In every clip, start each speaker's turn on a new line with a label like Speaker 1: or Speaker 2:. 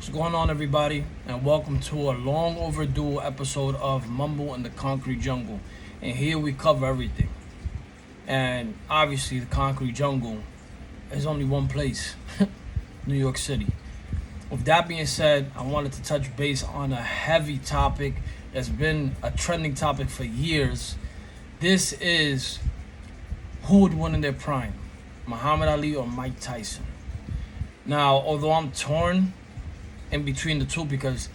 Speaker 1: What's going on, everybody, and welcome to a long overdue episode of Mumble in the Concrete Jungle. And here we cover everything. And obviously, the Concrete Jungle is only one place, New York City. With that being said, I wanted to touch base on a heavy topic that's been a trending topic for years. This is who would win in their prime, Muhammad Ali or Mike Tyson. Now, although I'm torn in between the two because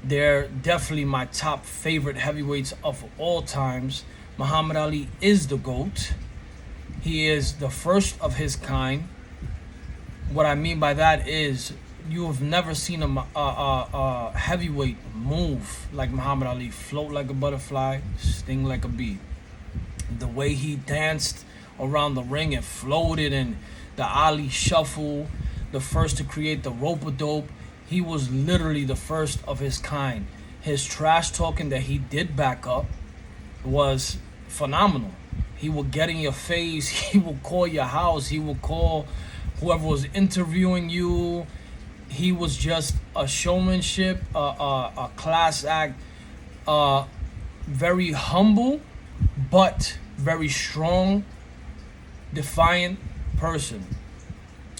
Speaker 1: they're definitely my top favorite heavyweights of all times, Muhammad Ali is the GOAT. He is the first of his kind. What I mean by that is you have never seen a heavyweight move like Muhammad Ali, float like a butterfly, sting like a bee. The way he danced around the ring and floated, and the Ali shuffle, the first to create the rope-a-dope. He was literally the first of his kind. His trash talking that he did back up was phenomenal. He would get in your face. He would call your house. He would call whoever was interviewing you. He was just a showmanship, a class act, very humble, but very strong, defiant person.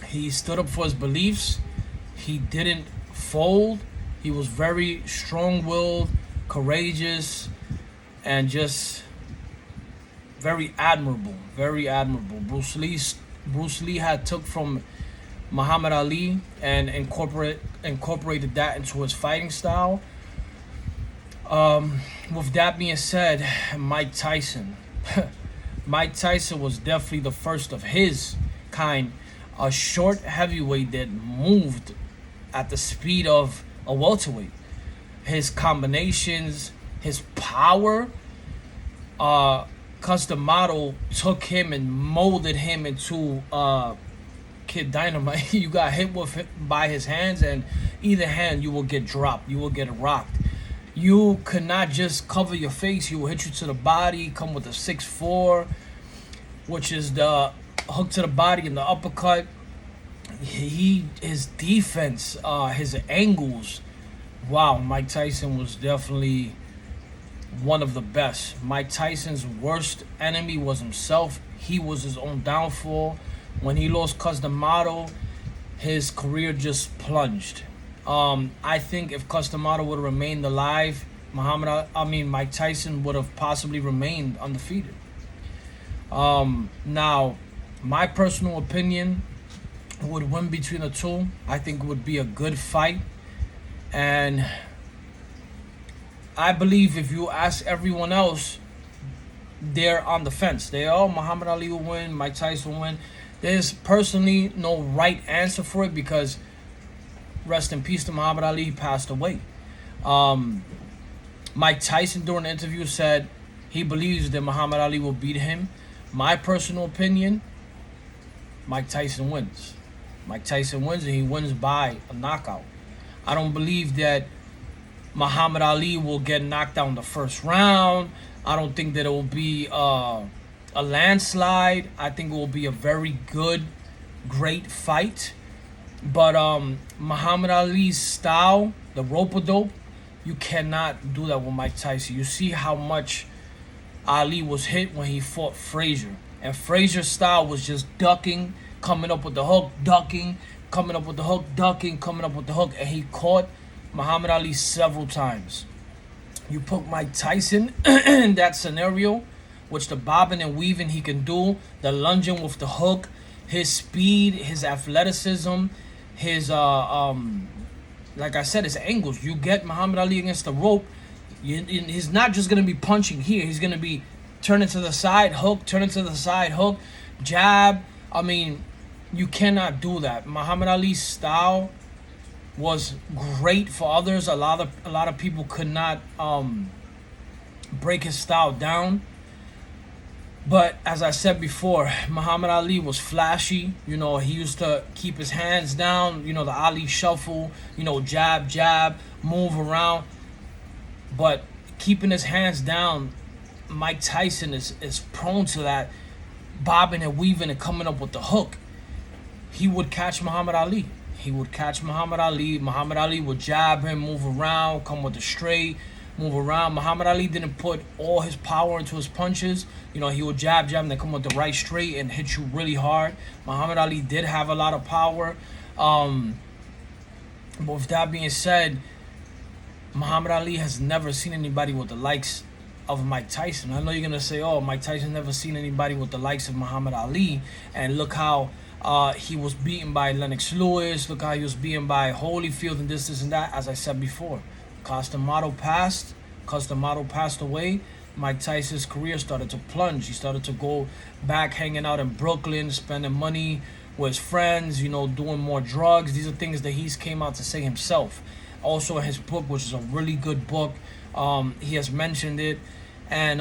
Speaker 1: He stood up for his beliefs. He didn't fold. He was very strong-willed, courageous, and just very admirable. Very admirable. Bruce Lee had took from Muhammad Ali and incorporated that into his fighting style. With that being said, Mike Tyson. Mike Tyson was definitely the first of his kind. A short heavyweight that moved at the speed of a welterweight. His combinations, his power, Custom Model took him and molded him into Kid Dynamite. You got hit by his hands, and either hand you will get dropped. You will get rocked. You could not just cover your face. He will hit you to the body, come with a 6'4", which is the hook to the body and the uppercut. His defense, his angles. Wow, Mike Tyson was definitely one of the best. Mike Tyson's worst enemy was himself. He was his own downfall. When he lost Custom Model, his career just plunged. I think if Custom Model would have remained alive, Mike Tyson would have possibly remained undefeated. Now, my personal opinion, who would win between the two, I think it would be a good fight. And I believe if you ask everyone else, they're on the fence. Muhammad Ali will win, Mike Tyson will win. There's personally no right answer for it because, rest in peace to Muhammad Ali, he passed away. Mike Tyson during the interview said he believes that Muhammad Ali will beat him. My personal opinion, Mike Tyson wins. Mike Tyson wins, and he wins by a knockout. I don't believe that Muhammad Ali will get knocked out in the first round. I don't think that it will be a landslide. I think it will be a very good, great fight. But Muhammad Ali's style, the rope-a-dope, you cannot do that with Mike Tyson. You see how much Ali was hit when he fought Frazier. And Frazier's style was just ducking, coming up with the hook, ducking, coming up with the hook, ducking, coming up with the hook. And he caught Muhammad Ali several times. You put Mike Tyson in that scenario, which the bobbing and weaving he can do, the lunging with the hook, his speed, his athleticism, his, like I said, his angles. You get Muhammad Ali against the rope, he's not just going to be punching here. He's going to be turning to the side, hook, turning to the side, hook, jab. You cannot do that. Muhammad Ali's style was great for others. A lot of people could not break his style down. But as I said before, Muhammad Ali was flashy. He used to keep his hands down. The Ali shuffle. Jab, jab, move around. But keeping his hands down, Mike Tyson is prone to that, bobbing and weaving and coming up with the hook. He would catch Muhammad Ali. He would catch Muhammad Ali. Muhammad Ali would jab him, move around, come with a straight, move around. Muhammad Ali didn't put all his power into his punches. You know, he would jab, and then come with the right straight and hit you really hard. Muhammad Ali did have a lot of power. But with that being said, Muhammad Ali has never seen anybody with the likes of Mike Tyson. I know you're going to say, oh, Mike Tyson never seen anybody with the likes of Muhammad Ali. And look how he was beaten by Lennox Lewis. Look how he was beaten by Holyfield and this and that. As I said before, Customado passed away. Mike Tyson's career started to plunge. He started to go back hanging out in Brooklyn, spending money with his friends, you know, doing more drugs. These are things that he's came out to say himself. Also in his book, which is a really good book, he has mentioned it. And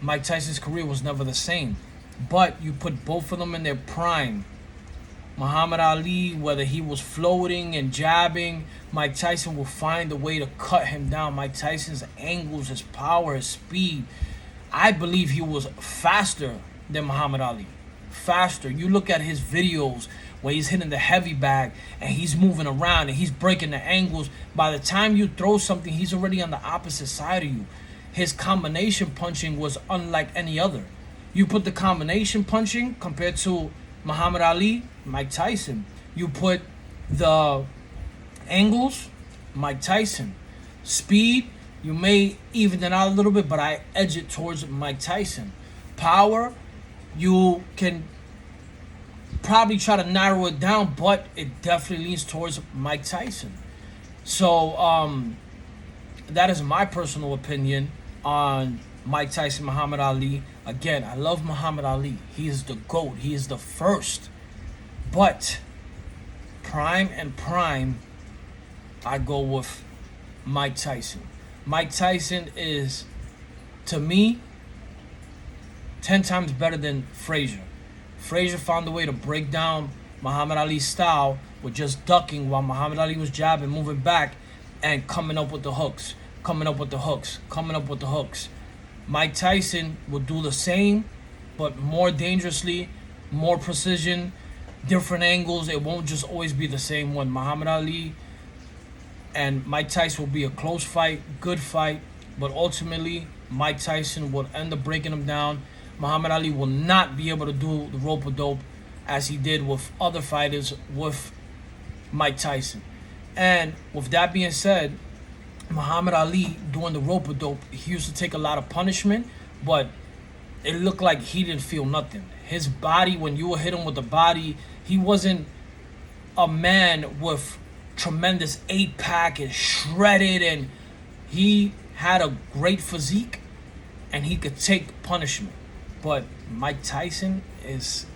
Speaker 1: Mike Tyson's career was never the same. But you put both of them in their prime. Muhammad Ali, whether he was floating and jabbing, Mike Tyson will find a way to cut him down. Mike Tyson's angles, his power, his speed. I believe he was faster than Muhammad Ali. Faster. You look at his videos where he's hitting the heavy bag and he's moving around and he's breaking the angles. By the time you throw something, he's already on the opposite side of you. His combination punching was unlike any other. You put the combination punching compared to Muhammad Ali, Mike Tyson. You put the angles, Mike Tyson. Speed, you may even it out a little bit, but I edge it towards Mike Tyson. Power, you can probably try to narrow it down, but it definitely leans towards Mike Tyson. So that is my personal opinion on Mike Tyson, Muhammad Ali. Again, I love Muhammad Ali. He is the GOAT. He is the first. But prime, I go with Mike Tyson. Mike Tyson is, to me, 10 times better than Frazier. Frazier found a way to break down Muhammad Ali's style with just ducking while Muhammad Ali was jabbing, moving back, and coming up with the hooks. Mike Tyson will do the same, but more dangerously, more precision, different angles. It won't just always be the same one. Muhammad Ali and Mike Tyson will be a close fight, good fight, but ultimately, Mike Tyson will end up breaking him down. Muhammad Ali will not be able to do the rope-a-dope as he did with other fighters with Mike Tyson. And with that being said, Muhammad Ali doing the rope-a-dope, he used to take a lot of punishment, but it looked like he didn't feel nothing. His body, when you would hit him with the body, he wasn't a man with tremendous 8-pack and shredded, and he had a great physique, and he could take punishment. But Mike Tyson is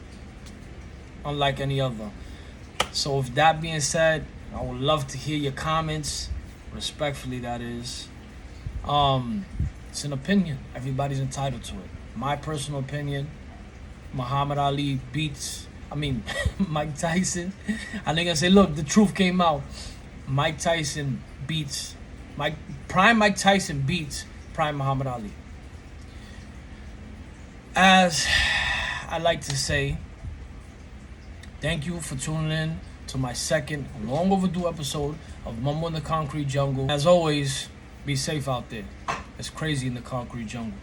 Speaker 1: unlike any other. So with that being said, I would love to hear your comments. Respectfully, that is. It's an opinion. Everybody's entitled to it. My personal opinion, Muhammad Ali beats, Mike Tyson. And they're going to say, look, the truth came out. Mike Tyson beats, prime Mike Tyson beats prime Muhammad Ali. As I like to say, thank you for tuning in to my second long overdue episode of Mumble in the Concrete Jungle. As always, be safe out there. It's crazy in the concrete jungle.